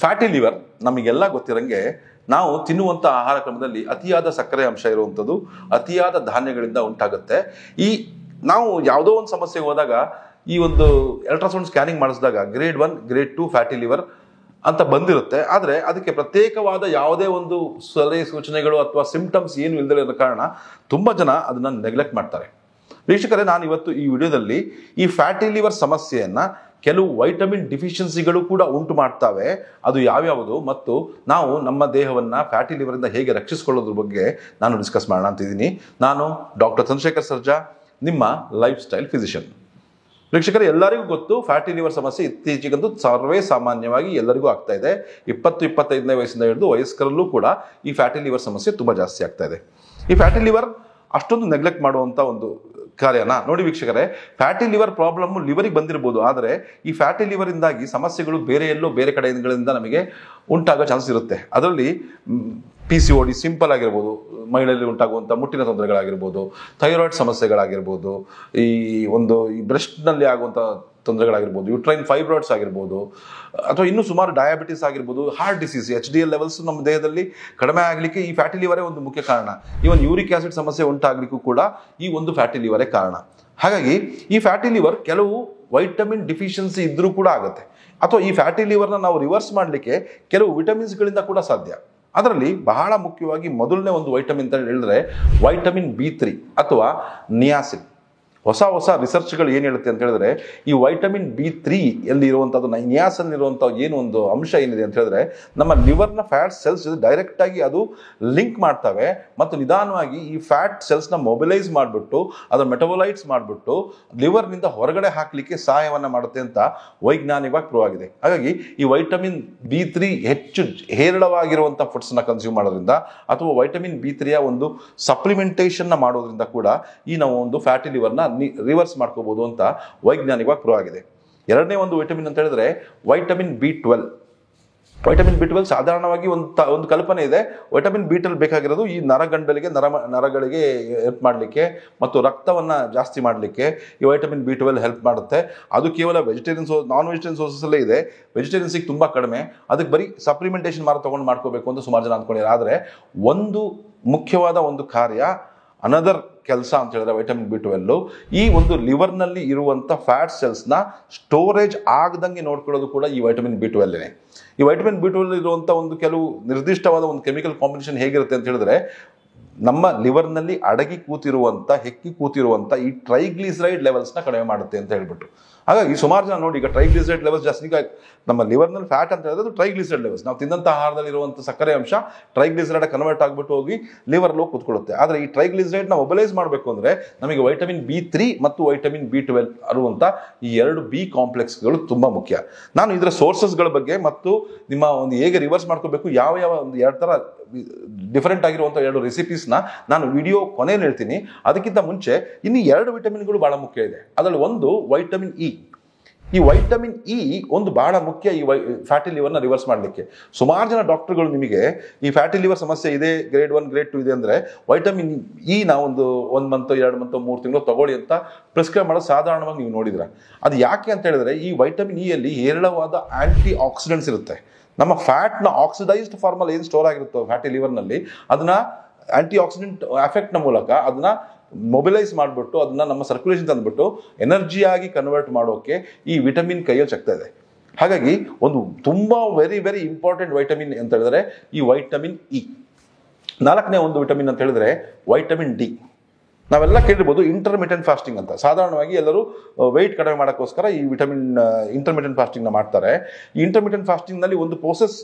Fatty liver ನಮಗೆಲ್ಲ ಗೊತ್ತಿರಂಗೆ ನಾವು ತಿನ್ನುವಂಥ ಆಹಾರ ಕ್ರಮದಲ್ಲಿ ಅತಿಯಾದ ಸಕ್ಕರೆ ಅಂಶ ಇರುವಂಥದ್ದು ಅತಿಯಾದ ಧಾನ್ಯಗಳಿಂದ ಉಂಟಾಗುತ್ತೆ. ನಾವು ಯಾವುದೋ ಒಂದು ಸಮಸ್ಯೆಗೆ ಹೋದಾಗ ಈ ಒಂದು ಅಲ್ಟ್ರಾಸೌಂಡ್ ಸ್ಕ್ಯಾನಿಂಗ್ ಮಾಡಿಸಿದಾಗ ಗ್ರೇಡ್ 1 ಗ್ರೇಡ್ 2 ಫ್ಯಾಟಿ ಲಿವರ್ ಅಂತ ಬಂದಿರುತ್ತೆ. ಆದರೆ ಅದಕ್ಕೆ ಪ್ರತ್ಯೇಕವಾದ ಯಾವುದೇ ಒಂದು ಸಲಹೆ ಸೂಚನೆಗಳು ಅಥವಾ ಸಿಂಪ್ಟಮ್ಸ್ ಏನು ಇಲ್ಲದೆ ಇರೋ ಕಾರಣ ತುಂಬ ಜನ ಅದನ್ನು ನೆಗ್ಲೆಕ್ಟ್ ಮಾಡ್ತಾರೆ. ವೀಕ್ಷಕರೇ, ನಾನು ಇವತ್ತು ಈ ವಿಡಿಯೋದಲ್ಲಿ ಈ ಫ್ಯಾಟಿ ಲಿವರ್ ಸಮಸ್ಯೆಯನ್ನು ಕೆಲವು ವೈಟಮಿನ್ ಡಿಫಿಷಿಯನ್ಸಿಗಳು ಕೂಡ ಉಂಟು ಮಾಡ್ತವೆ, ಅದು ಯಾವ್ಯಾವುದು ಮತ್ತು ನಾವು ನಮ್ಮ ದೇಹವನ್ನು ಫ್ಯಾಟಿ ಲಿವರಿಂದ ಹೇಗೆ ರಕ್ಷಿಸಿಕೊಳ್ಳೋದ್ರ ಬಗ್ಗೆ ನಾನು ಡಿಸ್ಕಸ್ ಮಾಡೋಣ ಅಂತಿದ್ದೀನಿ. ನಾನು ಡಾಕ್ಟರ್ ಚಂದ್ರಶೇಖರ್ ಸರ್ಜಾ, ನಿಮ್ಮ ಲೈಫ್ ಸ್ಟೈಲ್ ಫಿಸಿಷಿಯನ್. ವೀಕ್ಷಕರೇ, ಎಲ್ಲರಿಗೂ ಗೊತ್ತು ಫ್ಯಾಟಿ ಲಿವರ್ ಸಮಸ್ಯೆ ಇತ್ತೀಚೆಗಂತೂ ಸರ್ವೇ ಸಾಮಾನ್ಯವಾಗಿ ಎಲ್ಲರಿಗೂ ಆಗ್ತಾ ಇದೆ. 20-25ನೇ ವಯಸ್ಸಿಂದ ಹಿಡಿದು ವಯಸ್ಕರಲ್ಲೂ ಕೂಡ ಈ ಫ್ಯಾಟಿ ಲಿವರ್ ಸಮಸ್ಯೆ ತುಂಬ ಜಾಸ್ತಿ ಆಗ್ತಾ ಇದೆ. ಈ ಫ್ಯಾಟಿ ಲಿವರ್ ಅಷ್ಟೊಂದು ನೆಗ್ಲೆಕ್ಟ್ ಮಾಡುವಂಥ ಒಂದು ಕಾರ್ಯನ ನೋಡಿ ವೀಕ್ಷಕರೇ. ಫ್ಯಾಟಿ ಲಿವರ್ ಪ್ರಾಬ್ಲಮ್ ಲಿವರಿಗೆ ಬಂದಿರಬಹುದು, ಆದರೆ ಈ ಫ್ಯಾಟಿ ಲಿವರಿಂದಾಗಿ ಸಮಸ್ಯೆಗಳು ಬೇರೆ ಕಡೆಗಳಿಂದ ನಮಗೆ ಉಂಟಾಗೋ ಚಾನ್ಸ್ ಇರುತ್ತೆ. ಅದರಲ್ಲಿ PCOD ಸಿಂಪಲ್ ಆಗಿರ್ಬೋದು, ಮಹಿಳೆಯಲ್ಲಿ ಉಂಟಾಗುವಂಥ ಮುಟ್ಟಿನ ತೊಂದರೆಗಳಾಗಿರ್ಬೋದು, ಥೈರಾಯ್ಡ್ ಸಮಸ್ಯೆಗಳಾಗಿರ್ಬೋದು, ಈ ಬ್ರೆಸ್ಟ್ನಲ್ಲಿ ಆಗುವಂಥ ತೊಂದರೆಗಳಾಗಿರ್ಬೋದು, ಯುಟ್ರೈನ್ ಫೈಬ್ರಾಯ್ಡ್ಸ್ ಆಗಿರ್ಬೋದು, ಅಥವಾ ಇನ್ನೂ ಸುಮಾರು ಡಯಾಬಿಟಿಸ್ ಆಗಿರ್ಬೋದು, ಹಾರ್ಟ್ ಡಿಸೀಸ್, HDL ಲೆವೆಲ್ಸ್ ನಮ್ಮ ದೇಹದಲ್ಲಿ ಕಡಿಮೆ ಆಗಲಿಕ್ಕೆ ಈ ಫ್ಯಾಟಿ ಲಿವರೇ ಒಂದು ಮುಖ್ಯ ಕಾರಣ. ಈವನ್ ಯೂರಿಕ್ ಆಸಿಡ್ ಸಮಸ್ಯೆ ಉಂಟಾಗಲಿಕ್ಕೂ ಕೂಡ ಈ ಒಂದು ಫ್ಯಾಟಿ ಲಿವರೇ ಕಾರಣ. ಹಾಗಾಗಿ ಈ ಫ್ಯಾಟಿ ಲಿವರ್ ಕೆಲವು ವೈಟಮಿನ್ ಡಿಫಿಷಿಯನ್ಸಿ ಇದ್ರೂ ಕೂಡ ಆಗುತ್ತೆ, ಅಥವಾ ಈ ಫ್ಯಾಟಿ ಲಿವರ್ನ ನಾವು ರಿವರ್ಸ್ ಮಾಡಲಿಕ್ಕೆ ಕೆಲವು ವಿಟಮಿನ್ಸ್ಗಳಿಂದ ಕೂಡ ಸಾಧ್ಯ. ಅದರಲ್ಲಿ ಬಹಳ ಮುಖ್ಯವಾಗಿ ಮೊದಲನೇ ಒಂದು ವೈಟಮಿನ್ ಅಂತ ಹೇಳಿದ್ರೆ ವೈಟಮಿನ್ B3 ಅಥವಾ ನಿಯಾಸಿನ್. ಹೊಸ ರಿಸರ್ಚ್ಗಳು ಏನು ಹೇಳುತ್ತೆ ಅಂತ ಹೇಳಿದ್ರೆ ಈ ವೈಟಮಿನ್ B3 ಎಲ್ಲಿ ಇರುವಂಥದ್ದು, ನಿಯಾಸಿನ್ ಇರುವಂಥ ಏನು ಒಂದು ಅಂಶ ಏನಿದೆ ಅಂತ ಹೇಳಿದ್ರೆ ನಮ್ಮ ಲಿವರ್ನ ಫ್ಯಾಟ್ ಸೆಲ್ಸ್ ಡೈರೆಕ್ಟಾಗಿ ಅದು ಲಿಂಕ್ ಮಾಡ್ತವೆ ಮತ್ತು ನಿಧಾನವಾಗಿ ಈ ಫ್ಯಾಟ್ ಸೆಲ್ಸ್ನ ಮೊಬಿಲೈಸ್ ಮಾಡಿಬಿಟ್ಟು ಅದರ ಮೆಟಬೊಲೈಟ್ಸ್ ಮಾಡಿಬಿಟ್ಟು ಲಿವರ್ನಿಂದ ಹೊರಗಡೆ ಹಾಕಲಿಕ್ಕೆ ಸಹಾಯವನ್ನು ಮಾಡುತ್ತೆ ಅಂತ ವೈಜ್ಞಾನಿಕವಾಗಿ ಪ್ರೂವ್ ಆಗಿದೆ. ಹಾಗಾಗಿ ಈ ವೈಟಮಿನ್ B3 ಹೆಚ್ಚು ಹೇರಳವಾಗಿರುವಂಥ ಫುಡ್ಸ್ನ ಕನ್ಸ್ಯೂಮ್ ಮಾಡೋದ್ರಿಂದ ಅಥವಾ ವೈಟಮಿನ್ B3ಯ ಒಂದು ಸಪ್ಲಿಮೆಂಟೇಷನ್ನ ಮಾಡೋದ್ರಿಂದ ಕೂಡ ಈ ನಾವು ಒಂದು ಫ್ಯಾಟಿ ಲಿವರ್ನ ರಿವರ್ಸ್ ಮಾಡ್ಕೋಬಹುದು ಅಂತ ವೈಜ್ಞಾನಿಕವಾಗಿ ಪ್ರೂವ್ ಆಗಿದೆ. ಎರಡನೇ ಒಂದು ವಿಟಮಿನ್ ಅಂತ ಹೇಳಿದ್ರೆ ವೈಟಮಿನ್ B12. ವೈಟಮಿನ್ B12 ಸಾಧಾರಣವಾಗಿ ಒಂದು ಕಲ್ಪನೆ ಇದೆ. ವೈಟಮಿನ್ B12 ಬೇಕಾಗಿರೋದು ಈ ನರಗಳಿಗೆ ಹೆಲ್ಪ್ ಮಾಡಲಿಕ್ಕೆ ಮತ್ತು ರಕ್ತವನ್ನು ಜಾಸ್ತಿ ಮಾಡಲಿಕ್ಕೆ ಈ ವೈಟಮಿನ್ B12 ಹೆಲ್ಪ್ ಮಾಡುತ್ತೆ. ಅದು ಕೇವಲ ನಾನ್ ವೆಜಿಟೇರಿಯನ್ ಸೋರ್ಸಲ್ಲೇ ಇದೆ, ವೆಜಿಟೇರಿಯನ್ಸಿಗೆ ತುಂಬ ಕಡಿಮೆ. ಅದಕ್ಕೆ ಬರೀ ಸಪ್ಲಿಮೆಂಟೇಷನ್ ತೊಗೊಂಡು ಮಾಡ್ಕೋಬೇಕು ಅಂತ ಸುಮಾರು ಜನ ಅಂದ್ಕೊಂಡಿದ್ದಾರೆ. ಆದರೆ ಒಂದು ಮುಖ್ಯವಾದ ಒಂದು ಕಾರ್ಯ, ಅನದರ್ ಕೆಲಸ ಅಂತ ಹೇಳಿದ್ರೆ ವೈಟಮಿನ್ B12 ಈ ಒಂದು ಲಿವರ್ನಲ್ಲಿ ಇರುವಂಥ ಫ್ಯಾಟ್ ಸೆಲ್ಸ್ನ ಸ್ಟೋರೇಜ್ ಆಗದಂಗೆ ನೋಡ್ಕೊಳ್ಳೋದು ಕೂಡ ಈ ವೈಟಮಿನ್ B12. ಈ ವೈಟಮಿನ್ B12 ಇರುವಂಥ ಒಂದು ಕೆಲವು ನಿರ್ದಿಷ್ಟವಾದ ಒಂದು ಕೆಮಿಕಲ್ ಕಾಂಬಿನೇಷನ್ ಹೇಗಿರುತ್ತೆ ಅಂತ ಹೇಳಿದ್ರೆ ನಮ್ಮ ಲಿವರ್ನಲ್ಲಿ ಹೆಕ್ಕಿ ಕೂತಿರುವಂಥ ಈ ಟ್ರೈಗ್ಲಿಸರೈಡ್ ಲೆವೆಲ್ಸ್ನ ಕಡಿಮೆ ಮಾಡುತ್ತೆ ಅಂತ ಹೇಳ್ಬಿಟ್ಟು. ಹಾಗಾಗಿ ಸುಮಾರು ಜನ ನೋಡಿ, ಈಗ ಟ್ರೈಗ್ಲಿಸರೈಡ್ ಲೆವೆಲ್ಸ್ ಜಾಸ್ತಿ, ನಮ್ಮ ಲಿವರ್ನಲ್ಲಿ ಫ್ಯಾಟ್ ಅಂತ ಹೇಳಿದ್ರೆ ಟ್ರೈಗ್ಲಿಸರೈಡ್ ಲೆವೆಲ್ಸ್, ನಾವು ತಿನ್ನಂಥ ಆಹಾರದಲ್ಲಿ ಇರುವಂಥ ಸಕ್ಕರೆ ಅಂಶ ಟ್ರೈಗ್ಲಿಸರೈಡ್ ಕನ್ವರ್ಟ್ ಆಗಿಬಿಟ್ಟು ಹೋಗಿ ಲಿವರ್లో ಕೂತ್ಕೊಳ್ಳುತ್ತೆ. ಆದರೆ ಈ ಟ್ರೈಗ್ಲಿಸರೈಡ್ನ ಮೊಬಿಲೈಸ್ ಮಾಡಬೇಕು ಅಂದರೆ ನಮಗೆ ವೈಟಮಿನ್ B3 ಮತ್ತು ವೈಟಮಿನ್ B12 ಅರುವಂಥ ಈ 2 B ಕಾಂಪ್ಲೆಕ್ಸ್ಗಳು ತುಂಬ ಮುಖ್ಯ. ನಾನು ಇದರ ಸೋರ್ಸಸ್ಗಳ ಬಗ್ಗೆ ಮತ್ತು ನಿಮ್ಮ ಒಂದು ಹೇಗೆ ರಿವರ್ಸ್ ಮಾಡ್ಕೋಬೇಕು, ಯಾವ ಒಂದು 2 ಥರ ಡಿಫರೆಂಟ್ ಆಗಿರುವಂಥ 2 ರೆಸಿಪೀಸ್ನ ನಾನು ವಿಡಿಯೋ ಕೊನೆಯಲ್ಲಿ ಹೇಳ್ತೀನಿ. ಅದಕ್ಕಿಂತ ಮುಂಚೆ ಇನ್ನು 2 ವಿಟಮಿನ್ಗಳು ಬಹಳ ಮುಖ್ಯ ಇದೆ. ಅದರಲ್ಲಿ ಒಂದು ವೈಟಮಿನ್ ಇ. ಈ ವೈಟಮಿನ್ ಇ ಒಂದು ಬಹಳ ಮುಖ್ಯ ಈ ಫ್ಯಾಟಿ ಲಿವರ್ನ ರಿವರ್ಸ್ ಮಾಡಲಿಕ್ಕೆ. ಸುಮಾರು ಜನ ಡಾಕ್ಟರ್ಗಳು ನಿಮಗೆ ಈ ಫ್ಯಾಟಿ ಲಿವರ್ ಸಮಸ್ಯೆ ಇದೆ, ಗ್ರೇಡ್ 1 ಗ್ರೇಡ್ 2 ಇದೆ ಅಂದರೆ ವೈಟಮಿನ್ ಇ ನಾವು ಒಂದು 1 ಮಂತ್ 2 ಮಂತ್ 3 ತಿಂಗಳು ತಗೊಳ್ಳಿ ಅಂತ ಪ್ರಿಸ್ಕ್ರೈಬ್ ಮಾಡೋದು ಸಾಧಾರಣವಾಗಿ ನೀವು ನೋಡಿದ್ರ. ಅದು ಯಾಕೆ ಅಂತ ಹೇಳಿದ್ರೆ ಈ ವೈಟಮಿನ್ ಇ ಅಲ್ಲಿ ಹೇರಳವಾದ ಆಂಟಿ ಆಕ್ಸಿಡೆಂಟ್ಸ್ ಇರುತ್ತೆ. ನಮ್ಮ ಫ್ಯಾಟ್ನ ಆಕ್ಸಿಡೈಸ್ಡ್ ಫಾರ್ಮಲ್ಲಿ ಏನು ಸ್ಟೋರ್ ಆಗಿರುತ್ತೋ ಫ್ಯಾಟಿ ಲಿವರ್ನಲ್ಲಿ ಅದನ್ನ ಆಂಟಿ ಆಕ್ಸಿಡೆಂಟ್ ಎಫೆಕ್ಟ್ನ ಮೂಲಕ ಅದನ್ನ ಮೊಬಿಲೈಸ್ ಮಾಡಿಬಿಟ್ಟು ಅದನ್ನ ನಮ್ಮ ಸರ್ಕ್ಯುಲೇಷನ್ ತಂದುಬಿಟ್ಟು ಎನರ್ಜಿಯಾಗಿ ಕನ್ವರ್ಟ್ ಮಾಡೋಕೆ ಈ ವಿಟಮಿನ್ ಕೈಯಲ್ಲಿ ಶಕ್ತಿ ಇದೆ. ಹಾಗಾಗಿ ಒಂದು ತುಂಬ ವೆರಿ ಇಂಪಾರ್ಟೆಂಟ್ ವೈಟಮಿನ್ ಅಂತ ಹೇಳಿದ್ರೆ ಈ ವೈಟಮಿನ್ ಇ. 4ನೇ ಒಂದು ವಿಟಮಿನ್ ಅಂತ ಹೇಳಿದ್ರೆ ವೈಟಮಿನ್ ಡಿ. ನಾವೆಲ್ಲ ಕೇಳಿರ್ಬೋದು ಇಂಟರ್ಮಿಟೆಂಟ್ ಫಾಸ್ಟಿಂಗ್ ಅಂತ. ಸಾಧಾರಣವಾಗಿ ಎಲ್ಲರೂ ವೆಯ್ಟ್ ಕಡಿಮೆ ಮಾಡೋಕ್ಕೋಸ್ಕರ ಈ ಇಂಟರ್ಮಿಟೆಂಟ್ ಫಾಸ್ಟಿಂಗ್ನ ಮಾಡ್ತಾರೆ. ಈ ಇಂಟರ್ಮಿಟೆಂಟ್ ಫಾಸ್ಟಿಂಗ್ನಲ್ಲಿ ಒಂದು ಪ್ರೋಸೆಸ್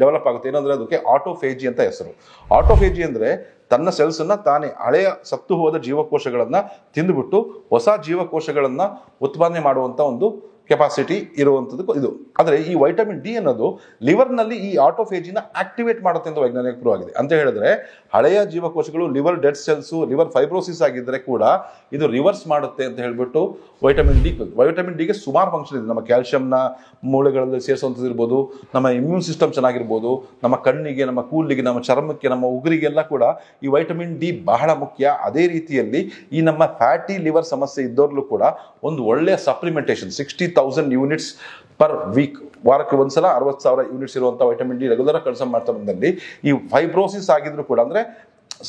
ಡೆವಲಪ್ ಆಗುತ್ತೆ. ಏನಂದರೆ ಅದಕ್ಕೆ ಆಟೋಫೇಜಿ ಅಂತ ಹೆಸರು. ಆಟೋಫೇಜಿ ಅಂದರೆ ತನ್ನ ಸೆಲ್ಸನ್ನು ತಾನೇ ಹಳೆಯ ಸತ್ತು ಹೋದ ಜೀವಕೋಶಗಳನ್ನು ತಿಂದುಬಿಟ್ಟು ಹೊಸ ಜೀವಕೋಶಗಳನ್ನು ಉತ್ಪಾದನೆ ಮಾಡುವಂಥ ಒಂದು ಕೆಪಾಸಿಟಿ ಇರುವಂಥದ್ದು ಇದು. ಆದರೆ ಈ ವೈಟಮಿನ್ ಡಿ ಅನ್ನೋದು ಲಿವರ್ನಲ್ಲಿ ಈ ಆಟೋಫೇಜಿನ ಆಕ್ಟಿವೇಟ್ ಮಾಡುತ್ತೆ ಅಂತ ವೈಜ್ಞಾನಿಕ ಪ್ರೂವ್ ಆಗಿದೆ. ಅಂತ ಹೇಳಿದ್ರೆ ಹಳೆಯ ಜೀವಕೋಶಗಳು liver dead cells, liver fibrosis ಆಗಿದ್ದರೆ ಕೂಡ ಇದು ರಿವರ್ಸ್ ಮಾಡುತ್ತೆ ಅಂತ ಹೇಳ್ಬಿಟ್ಟು ವೈಟಮಿನ್ ಡಿಗೆ ಸುಮಾರು ಫಂಕ್ಷನ್ ಇದೆ. ನಮ್ಮ ಕ್ಯಾಲ್ಶಿಯಂನ ಮೂಳೆಗಳಲ್ಲಿ ಸೇರಿಸುವಂಥದ್ದು ಇರ್ಬೋದು, ನಮ್ಮ ಇಮ್ಯೂನ್ ಸಿಸ್ಟಮ್ ಚೆನ್ನಾಗಿರ್ಬೋದು, ನಮ್ಮ ಕಣ್ಣಿಗೆ, ನಮ್ಮ ಕೂದಲಿಗೆ, ನಮ್ಮ ಚರ್ಮಕ್ಕೆ, ನಮ್ಮ ಉಗುರಿಗೆಲ್ಲ ಕೂಡ ಈ ವೈಟಮಿನ್ ಡಿ ಬಹಳ ಮುಖ್ಯ. ಅದೇ ರೀತಿಯಲ್ಲಿ ಈ ನಮ್ಮ ಫ್ಯಾಟಿ ಲಿವರ್ ಸಮಸ್ಯೆ ಇದ್ದವ್ರಲ್ಲೂ ಕೂಡ ಒಂದು ಒಳ್ಳೆಯ ಸಪ್ಲಿಮೆಂಟೇಷನ್ 60 60,000 ಯೂನಿಟ್ಸ್ ಪರ್ ವೀಕ್, ವಾರಕ್ಕೆ ಒಂದ್ಸಲ 60,000 ಯೂನಿಟ್ಸ್ ಇರುವಂಥ ವೈಟಮಿನ್ ಡಿ ರೆಗ್ಯುಲರ್ ಕನ್ಸಮ್ ಮಾಡ್ತಾ ಬಂದಲ್ಲಿ ಈ ಫೈಬ್ರೋಸಿಸ್ ಆಗಿದ್ರು ಕೂಡ, ಅಂದರೆ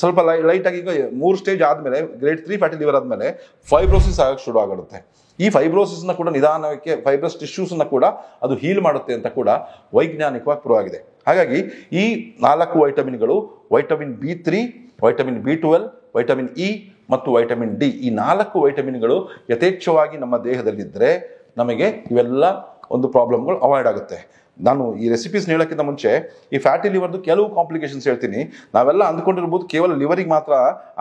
ಸ್ವಲ್ಪ ಲೈಟಾಗಿ ಈಗ 3 ಸ್ಟೇಜ್ ಆದಮೇಲೆ, ಗ್ರೇಡ್ 3 ಫ್ಯಾಟಿ ಲಿವರ್ ಆದಮೇಲೆ ಫೈಬ್ರೋಸಿಸ್ ಆಗಕ್ಕೆ ಶುರು ಆಗಿರುತ್ತೆ. ಈ ಫೈಬ್ರೋಸಿಸ್ನ ಕೂಡ ನಿಧಾನಕ್ಕೆ, ಫೈಬ್ರಸ್ ಟಿಶ್ಯೂಸ್ನ ಕೂಡ ಅದು ಹೀಲ್ ಮಾಡುತ್ತೆ ಅಂತ ಕೂಡ ವೈಜ್ಞಾನಿಕವಾಗಿ ಪ್ರೂವ್ ಆಗಿದೆ. ಹಾಗಾಗಿ ಈ 4 ವೈಟಮಿನ್ಗಳು, vitamin B3, vitamin B12, vitamin E ಮತ್ತು ವೈಟಮಿನ್ ಡಿ, ಈ 4 ವೈಟಮಿನ್ಗಳು ಯಥೇಚ್ಛವಾಗಿ ನಮ್ಮ ದೇಹದಲ್ಲಿದ್ದರೆ ನಮಗೆ ಇವೆಲ್ಲ ಒಂದು ಪ್ರಾಬ್ಲಮ್ಗಳು ಅವಾಯ್ಡ್ ಆಗುತ್ತೆ. ನಾನು ಈ ರೆಸಿಪೀಸ್ ಹೇಳೋಕ್ಕಿಂತ ಮುಂಚೆ ಈ ಫ್ಯಾಟಿ ಲಿವರ್ದು ಕೆಲವು ಕಾಂಪ್ಲಿಕೇಶನ್ಸ್ ಹೇಳ್ತೀನಿ. ನಾವೆಲ್ಲ ಅಂದ್ಕೊಂಡಿರ್ಬೋದು ಕೇವಲ ಲಿವರಿಗೆ ಮಾತ್ರ,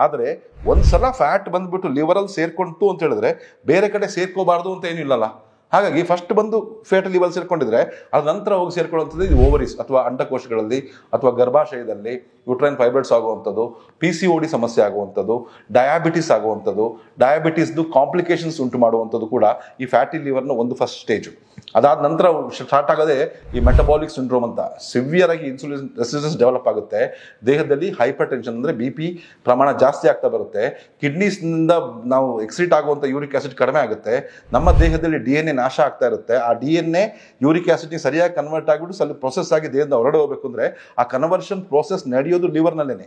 ಆದರೆ ಒಂದ್ಸಲ ಫ್ಯಾಟ್ ಬಂದ್ಬಿಟ್ಟು ಲಿವರಲ್ಲಿ ಸೇರ್ಕೊಂತು ಅಂತ ಹೇಳಿದ್ರೆ ಬೇರೆ ಕಡೆ ಸೇರ್ಕೋಬಾರ್ದು ಅಂತ ಏನಿಲ್ಲಲ್ಲ. ಹಾಗಾಗಿ ಫಸ್ಟ್ ಬಂದು ಫ್ಯಾಟಿ ಲಿವರ್ ಸೇರ್ಕೊಂಡಿದ್ರೆ ಅದ ನಂತರ ಹೋಗಿ ಸೇರ್ಕೊಳ್ಳುವಂಥದ್ದು ಇದು ಓವರೀಸ್ ಅಥವಾ ಅಂಡಕೋಶಗಳಲ್ಲಿ ಅಥವಾ ಗರ್ಭಾಶಯದಲ್ಲಿ ಯುಟ್ರೈನ್ ಫೈಬ್ರಾಯ್ಡ್ಸ್ ಆಗುವಂಥದ್ದು, PCOD ಸಮಸ್ಯೆ ಆಗುವಂಥದ್ದು, ಡಯಾಬಿಟಿಸ್ ಆಗುವಂಥದ್ದು, ಡಯಾಬಿಟಿಸ್ದು ಕಾಂಪ್ಲಿಕೇಶನ್ಸ್ ಉಂಟು ಮಾಡುವಂಥದ್ದು ಕೂಡ ಈ ಫ್ಯಾಟಿ ಲಿವರ್ನ ಒಂದು ಫಸ್ಟ್ ಸ್ಟೇಜು. ಅದಾದ ನಂತರ ಸ್ಟಾರ್ಟ್ ಆಗೋದೇ ಈ ಮೆಟಬಾಲಿಕ್ ಸಿಂಡ್ರೋಮ್ ಅಂತ, ಸಿವಿಯರ್ ಆಗಿ ಇನ್ಸುಲಿನ್ ರೆಸಿಸ್ಟೆನ್ಸ್ ಡೆವಲಪ್ ಆಗುತ್ತೆ. ದೇಹದಲ್ಲಿ ಹೈಪರ್ ಟೆನ್ಷನ್ ಅಂದರೆ BP ಪ್ರಮಾಣ ಜಾಸ್ತಿ ಆಗ್ತಾ ಬರುತ್ತೆ. ಕಿಡ್ನೀಸ್ನಿಂದ ನಾವು ಎಕ್ಸಿಟ್ ಆಗುವಂಥ ಯೂರಿಕ್ ಆಸಿಡ್ ಕಡಿಮೆ ಆಗುತ್ತೆ. ನಮ್ಮ ದೇಹದಲ್ಲಿ DNA ನಾಶ ಆಗ್ತಾ ಇರುತ್ತೆ. ಆ DNA ಯೂರಿಕ್ ಆಸಿಡ್ಗೆ ಸರಿಯಾಗಿ ಕನ್ವರ್ಟ್ ಆಗಿಬಿಟ್ಟು ಸ್ವಲ್ಪ ಪ್ರೊಸೆಸ್ ಆಗಿ ದೇಹದಿಂದ ಹೊರಗಡೆ ಹೋಗಬೇಕು ಅಂದರೆ ಆ ಕನ್ವರ್ಷನ್ ಪ್ರೋಸೆಸ್ ನಡೆಯೋದು ಲಿವರ್ನಲ್ಲೇನೆ.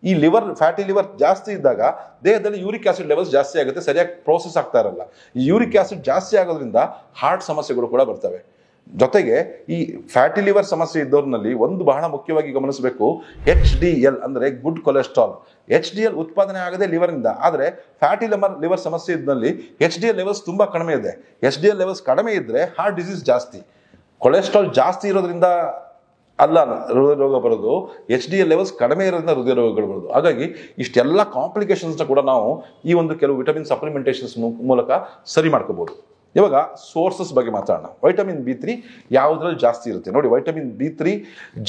ಈ ಲಿವರ್, ಫ್ಯಾಟಿ ಲಿವರ್ ಜಾಸ್ತಿ ಇದ್ದಾಗ ದೇಹದಲ್ಲಿ ಯೂರಿಕ್ ಆಸಿಡ್ ಲೆವೆಲ್ಸ್ ಜಾಸ್ತಿ ಆಗುತ್ತೆ, ಸರಿಯಾಗಿ ಪ್ರೋಸೆಸ್ ಆಗ್ತಾ ಇರಲ್ಲ. ಈ ಯೂರಿಕ್ ಆಸಿಡ್ ಜಾಸ್ತಿ ಆಗೋದ್ರಿಂದ ಹಾರ್ಟ್ ಸಮಸ್ಯೆಗಳು ಕೂಡ ಬರ್ತವೆ. ಜೊತೆಗೆ ಈ ಫ್ಯಾಟಿ ಲಿವರ್ ಸಮಸ್ಯೆ ಇದ್ದವ್ರಲ್ಲಿ ಒಂದು ಬಹಳ ಮುಖ್ಯವಾಗಿ ಗಮನಿಸಬೇಕು, HDL ಅಂದರೆ ಗುಡ್ ಕೊಲೆಸ್ಟ್ರಾಲ್. HDL ಉತ್ಪಾದನೆ ಆಗದೆ ಲಿವರ್ನಿಂದ, ಆದರೆ ಫ್ಯಾಟಿ ಲಿವರ್ ಸಮಸ್ಯೆ ಇದ್ದಲ್ಲಿ HDL ಲೆವೆಲ್ಸ್ ತುಂಬ ಕಡಿಮೆ ಇದೆ. HDL ಲೆವೆಲ್ಸ್ ಕಡಿಮೆ ಇದ್ದರೆ ಹಾರ್ಟ್ ಡಿಸೀಸ್ ಜಾಸ್ತಿ. ಕೊಲೆಸ್ಟ್ರಾಲ್ ಜಾಸ್ತಿ ಇರೋದ್ರಿಂದ ಅಲ್ಲ ಹೃದಯ ರೋಗ ಬರೋದು, HDL ಲೆವೆಲ್ಸ್ ಕಡಿಮೆ ಇರೋದ್ರಿಂದ ಹೃದಯ ರೋಗಗಳು ಬರೋದು. ಹಾಗಾಗಿ ಇಷ್ಟೆಲ್ಲ ಕಾಂಪ್ಲಿಕೇಶನ್ಸ್ನ ಕೂಡ ನಾವು ಈ ಒಂದು ಕೆಲವು ವಿಟಮಿನ್ ಸಪ್ಲಿಮೆಂಟೇಷನ್ಸ್ ಮೂಲಕ ಸರಿ ಮಾಡ್ಕೋಬಹುದು. ಇವಾಗ ಸೋರ್ಸಸ್ ಬಗ್ಗೆ ಮಾತಾಡೋಣ. ವೈಟಮಿನ್ B3 ಯಾವುದ್ರಲ್ಲಿ ಜಾಸ್ತಿ ಇರುತ್ತೆ ನೋಡಿ. ವೈಟಮಿನ್ B3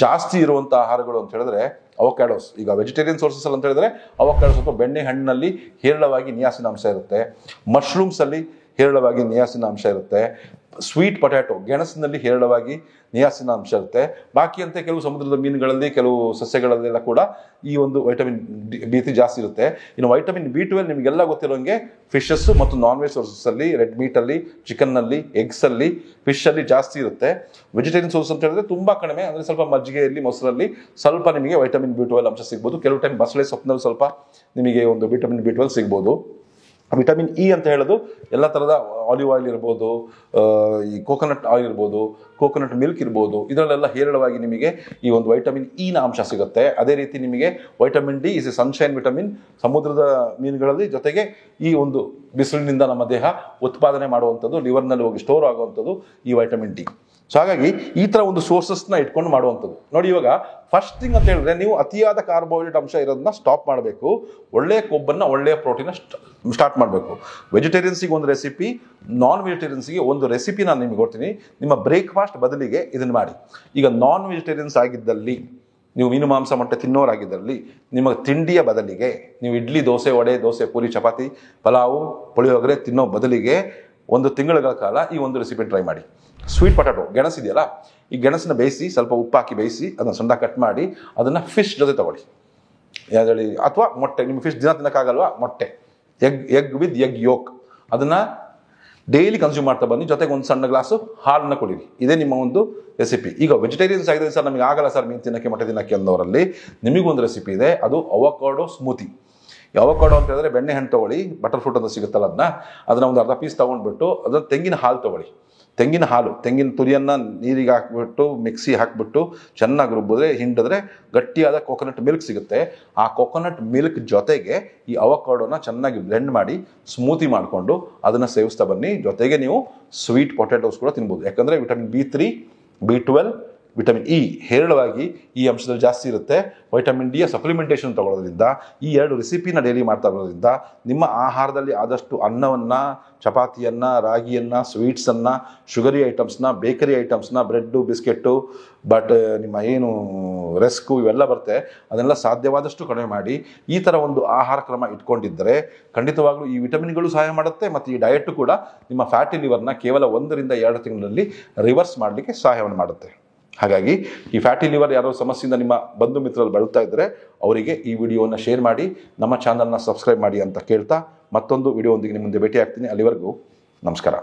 ಜಾಸ್ತಿ ಇರುವಂಥ ಆಹಾರಗಳು ಅಂತ ಹೇಳಿದ್ರೆ ಅವಕ್ಯಾಡೋಸ್. ಈಗ ವೆಜಿಟೇರಿಯನ್ ಸೋರ್ಸಸ್ ಅಂತ ಹೇಳಿದ್ರೆ ಅವಕ್ಯಾಡೋಸ್ ಅಥವಾ ಬೆಣ್ಣೆ ಹಣ್ಣಿನಲ್ಲಿ ಹೇರಳವಾಗಿ ನಿಯಾಸಿನ ಅಂಶ ಇರುತ್ತೆ. ಮಶ್ರೂಮ್ಸಲ್ಲಿ ಹೇರಳವಾಗಿ ನಿಯಾಸಿನ ಅಂಶ ಇರುತ್ತೆ. ಸ್ವೀಟ್ ಪೊಟ್ಯಾಟೊ, ಗೆಣಸಿನಲ್ಲಿ ಹೇರಳವಾಗಿ ನಿಯಾಸಿನ ಅಂಶ ಇರುತ್ತೆ. ಬಾಕಿ ಅಂತ ಕೆಲವು ಸಮುದ್ರದ ಮೀನುಗಳಲ್ಲಿ, ಕೆಲವು ಸಸ್ಯಗಳಲ್ಲೆಲ್ಲ ಕೂಡ ಈ ಒಂದು ವೈಟಮಿನ್ B3 ಜಾಸ್ತಿ ಇರುತ್ತೆ. ಇನ್ನು ವೈಟಮಿನ್ B12 ನಿಮಗೆಲ್ಲ ಗೊತ್ತಿರೋಂಗೆ ಫಿಶಸ್ ಮತ್ತು ನಾನ್ ವೆಜ್ ಸೋರ್ಸಸ್ಸಲ್ಲಿ, ರೆಡ್ ಮೀಟಲ್ಲಿ, ಚಿಕನ್ನಲ್ಲಿ, ಎಗ್ಸಲ್ಲಿ, ಫಿಶಲ್ಲಿ ಜಾಸ್ತಿ ಇರುತ್ತೆ. ವೆಜಿಟೇರಿಯನ್ ಸೋರ್ಸ್ ಅಂತ ಹೇಳಿದ್ರೆ ತುಂಬ ಕಡಿಮೆ, ಅಂದರೆ ಸ್ವಲ್ಪ ಮಜ್ಜಿಗೆಯಲ್ಲಿ, ಮೊಸರಲ್ಲಿ ಸ್ವಲ್ಪ ನಿಮಗೆ ವೈಟಮಿನ್ B12 ಅಂಶ ಸಿಗ್ಬೋದು. ಕೆಲವು ಟೈಮ್ ಬಸಳೆ ಸೊಪ್ಪಿನಲ್ಲಿ ಸ್ವಲ್ಪ ನಿಮಗೆ ಒಂದು ವಿಟಮಿನ್ B12 ಸಿಗ್ಬೋದು. ವಿಟಮಿನ್ ಇ ಅಂತ ಹೇಳೋದು ಎಲ್ಲ ಥರದ ಆಲಿವ್ ಆಯಿಲ್ ಇರ್ಬೋದು, ಈ ಕೋಕೋನಟ್ ಆಯಿಲ್ ಇರ್ಬೋದು, ಕೋಕೋನಟ್ ಮಿಲ್ಕ್ ಇರ್ಬೋದು, ಇದರಲ್ಲೆಲ್ಲ ಹೇರಳವಾಗಿ ನಿಮಗೆ ಈ ಒಂದು ವೈಟಮಿನ್ ಇನ ಅಂಶ ಸಿಗುತ್ತೆ. ಅದೇ ರೀತಿ ನಿಮಗೆ vitamin D is A sunshine vitamin, ಸಮುದ್ರದ ಮೀನುಗಳಲ್ಲಿ, ಜೊತೆಗೆ ಈ ಒಂದು ಬಿಸಿಲಿನಿಂದ ನಮ್ಮ ದೇಹ ಉತ್ಪಾದನೆ ಮಾಡುವಂಥದ್ದು, ಲಿವರ್ನಲ್ಲಿ ಹೋಗಿ ಸ್ಟೋರ್ ಆಗುವಂಥದ್ದು ಈ ವೈಟಮಿನ್ ಡಿ. ಸೊ ಹಾಗಾಗಿ ಈ ಥರ ಒಂದು ಸೋರ್ಸಸ್ನ ಇಟ್ಕೊಂಡು ಮಾಡುವಂಥದ್ದು ನೋಡಿ. ಇವಾಗ ಫಸ್ಟ್ ಥಿಂಗ್ ಅಂತ ಹೇಳಿದ್ರೆ ನೀವು ಅತಿಯಾದ ಕಾರ್ಬೋಹೈಡ್ರೇಟ್ ಅಂಶ ಇರೋದನ್ನ ಸ್ಟಾಪ್ ಮಾಡಬೇಕು. ಒಳ್ಳೆಯ ಕೊಬ್ಬನ್ನು, ಒಳ್ಳೆಯ ಪ್ರೋಟೀನ ಸ್ಟಾರ್ಟ್ ಮಾಡಬೇಕು. ವೆಜಿಟೇರಿಯನ್ಸಿಗೆ ಒಂದು ರೆಸಿಪಿ, ನಾನ್ ವೆಜಿಟೇರಿಯನ್ಸ್ಗೆ ಒಂದು ರೆಸಿಪಿ ನಾನು ನಿಮಗೆ ಕೊಡ್ತೀನಿ. ನಿಮ್ಮ ಬ್ರೇಕ್ಫಾಸ್ಟ್ ಬದಲಿಗೆ ಇದನ್ನು ಮಾಡಿ. ಈಗ ನಾನ್ ವೆಜಿಟೇರಿಯನ್ಸ್ ಆಗಿದ್ದಲ್ಲಿ, ನೀವು ಮೀನು ಮಾಂಸ ಮೊಟ್ಟೆ ತಿನ್ನೋರಾಗಿದ್ದಲ್ಲಿ, ನಿಮ್ಮ ತಿಂಡಿಯ ಬದಲಿಗೆ ನೀವು ಇಡ್ಲಿ, ದೋಸೆ, ವಡೆ, ದೋಸೆ, ಪೂರಿ, ಚಪಾತಿ, ಪಲಾವು, ಪುಳಿಯೋಗರೆ ತಿನ್ನೋ ಬದಲಿಗೆ 1 ತಿಂಗಳ ಕಾಲ ಈ ಒಂದು ರೆಸಿಪಿ ಟ್ರೈ ಮಾಡಿ. ಸ್ವೀಟ್ ಪೊಟ್ಯಾಟೊ, ಗೆಣಸಿದೆಯಲ್ಲ, ಈ ಗೆಣಸನ್ನ ಬೇಯಿಸಿ, ಸ್ವಲ್ಪ ಉಪ್ಪು ಹಾಕಿ ಬೇಯಿಸಿ, ಅದನ್ನು ಸಣ್ಣ ಕಟ್ ಮಾಡಿ ಅದನ್ನು ಫಿಶ್ ಜೊತೆ ತಗೊಳ್ಳಿ. ಯಾವುದ್ರಲ್ಲಿ, ಅಥವಾ ಮೊಟ್ಟೆ, ನಿಮ್ಮ ಫಿಶ್ ದಿನ ತಿನ್ನೋಕ್ಕಾಗಲ್ವಾ, ಮೊಟ್ಟೆ, ಎಗ್ ವಿತ್ ಎಗ್ ಯೋಕ್, ಅದನ್ನು ಡೈಲಿ ಕನ್ಸ್ಯೂಮ್ ಮಾಡ್ತಾ ಬನ್ನಿ. ಜೊತೆಗೆ ಒಂದು ಸಣ್ಣ ಗ್ಲಾಸು ಹಾಲನ್ನ ಕುಡೀರಿ. ಇದೇ ನಿಮ್ಮ ಒಂದು ರೆಸಿಪಿ. ಈಗ ವೆಜಿಟೇರಿಯನ್ಸ್ ಆಗಿದ್ರೆ ಸರ್ ನಮಗೆ ಆಗಲ್ಲ ಸರ್ ಮೀನು ತಿನ್ನೋಕ್ಕೆ, ಮೊಟ್ಟೆ ತಿನ್ನೋಕ್ಕೆ ಅನ್ನೋರಲ್ಲಿ ನಿಮಗೊಂದು ರೆಸಿಪಿ ಇದೆ, ಅದು ಅವಕಾಡೋ ಸ್ಮೂತಿ. ಅವಕಾಡೋ ಅಂತ ಹೇಳಿದ್ರೆ ಬೆಣ್ಣೆ ಹಣ್ಣು ತೊಗೊಳ್ಳಿ, ಬಟರ್ ಫ್ರೂಟ್ ಅಂತ ಸಿಗುತ್ತಲ್ಲ, ಅದನ್ನ ಒಂದು ಅರ್ಧ ಪೀಸ್ ತೊಗೊಂಡ್ಬಿಟ್ಟು ಅದನ್ನ ತೆಂಗಿನ ಹಾಲು ತೊಗೊಳ್ಳಿ. ತೆಂಗಿನ ಹಾಲು, ತೆಂಗಿನ ತುರಿಯನ್ನು ನೀರಿಗೆ ಹಾಕ್ಬಿಟ್ಟು ಮಿಕ್ಸಿ ಹಾಕಿಬಿಟ್ಟು ಚೆನ್ನಾಗಿ ರುಬ್ಬಿದ್ರೆ, ಹಿಂಡಿದ್ರೆ ಗಟ್ಟಿಯಾದ ಕೋಕೋನಟ್ ಮಿಲ್ಕ್ ಸಿಗುತ್ತೆ. ಆ ಕೋಕೋನಟ್ ಮಿಲ್ಕ್ ಜೊತೆಗೆ ಈ ಅವಕಾಡೋನ ಚೆನ್ನಾಗಿ ಬ್ಲೆಂಡ್ ಮಾಡಿ ಸ್ಮೂತಿ ಮಾಡಿಕೊಂಡು ಅದನ್ನು ಸೇವಿಸ್ತಾ ಬನ್ನಿ. ಜೊತೆಗೆ ನೀವು ಸ್ವೀಟ್ ಪೊಟ್ಯಾಟೋಸ್ ಕೂಡ ತಿನ್ಬೋದು. ಯಾಕಂದರೆ vitamin B3, B12, vitamin E ಹೇರಳವಾಗಿ ಈ ಅಂಶದಲ್ಲಿ ಜಾಸ್ತಿ ಇರುತ್ತೆ. ವೈಟಮಿನ್ ಡಿಯ ಸಪ್ಲಿಮೆಂಟೇಷನ್ ತಗೊಳ್ಳೋದ್ರಿಂದ, ಈ 2 ರೆಸಿಪಿನ ಡೈಲಿ ಮಾಡ್ತಾ ಬರೋದ್ರಿಂದ ನಿಮ್ಮ ಆಹಾರದಲ್ಲಿ ಆದಷ್ಟು ಅನ್ನವನ್ನು, ಚಪಾತಿಯನ್ನು, ರಾಗಿಯನ್ನು, ಸ್ವೀಟ್ಸನ್ನು, ಶುಗರಿ ಐಟಮ್ಸ್ನ, ಬೇಕರಿ ಐಟಮ್ಸ್ನ, ಬ್ರೆಡ್ಡು, ಬಿಸ್ಕೆಟ್ಟು, ನಿಮ್ಮ ಏನು ರಸ್ಕು ಇವೆಲ್ಲ ಬರುತ್ತೆ, ಅದನ್ನೆಲ್ಲ ಸಾಧ್ಯವಾದಷ್ಟು ಕಡಿಮೆ ಮಾಡಿ ಈ ಥರ ಒಂದು ಆಹಾರ ಕ್ರಮ ಇಟ್ಕೊಂಡಿದ್ದರೆ ಖಂಡಿತವಾಗ್ಲೂ ಈ ವಿಟಮಿನ್ಗಳು ಸಹಾಯ ಮಾಡುತ್ತೆ. ಮತ್ತು ಈ ಡಯಟ್ ಕೂಡ ನಿಮ್ಮ ಫ್ಯಾಟಿ ಲಿವರ್ನ ಕೇವಲ 1 ರಿಂದ 2 ತಿಂಗಳಲ್ಲಿ ರಿವರ್ಸ್ ಮಾಡಲಿಕ್ಕೆ ಸಹಾಯವನ್ನು ಮಾಡುತ್ತೆ. ಹಾಗಾಗಿ ಈ ಫ್ಯಾಟಿ ಲಿವರ್ ಯಾರೋ ಸಮಸ್ಯೆಯಿಂದ ನಿಮ್ಮ ಬಂಧು ಮಿತ್ರರು ಬಳಲ್ತಾ ಇದ್ದರೆ ಅವರಿಗೆ ಈ ವಿಡಿಯೋವನ್ನು ಶೇರ್ ಮಾಡಿ, ನಮ್ಮ ಚಾನಲ್ನ ಸಬ್ಸ್ಕ್ರೈಬ್ ಮಾಡಿ ಅಂತ ಕೇಳ್ತಾ ಮತ್ತೊಂದು ವಿಡಿಯೋ ಒಂದಿಗೆ ನಿಮ್ಮ ಮುಂದೆ ಭೇಟಿ ಆಗ್ತೀನಿ. ಅಲ್ಲಿವರೆಗೂ ನಮಸ್ಕಾರ.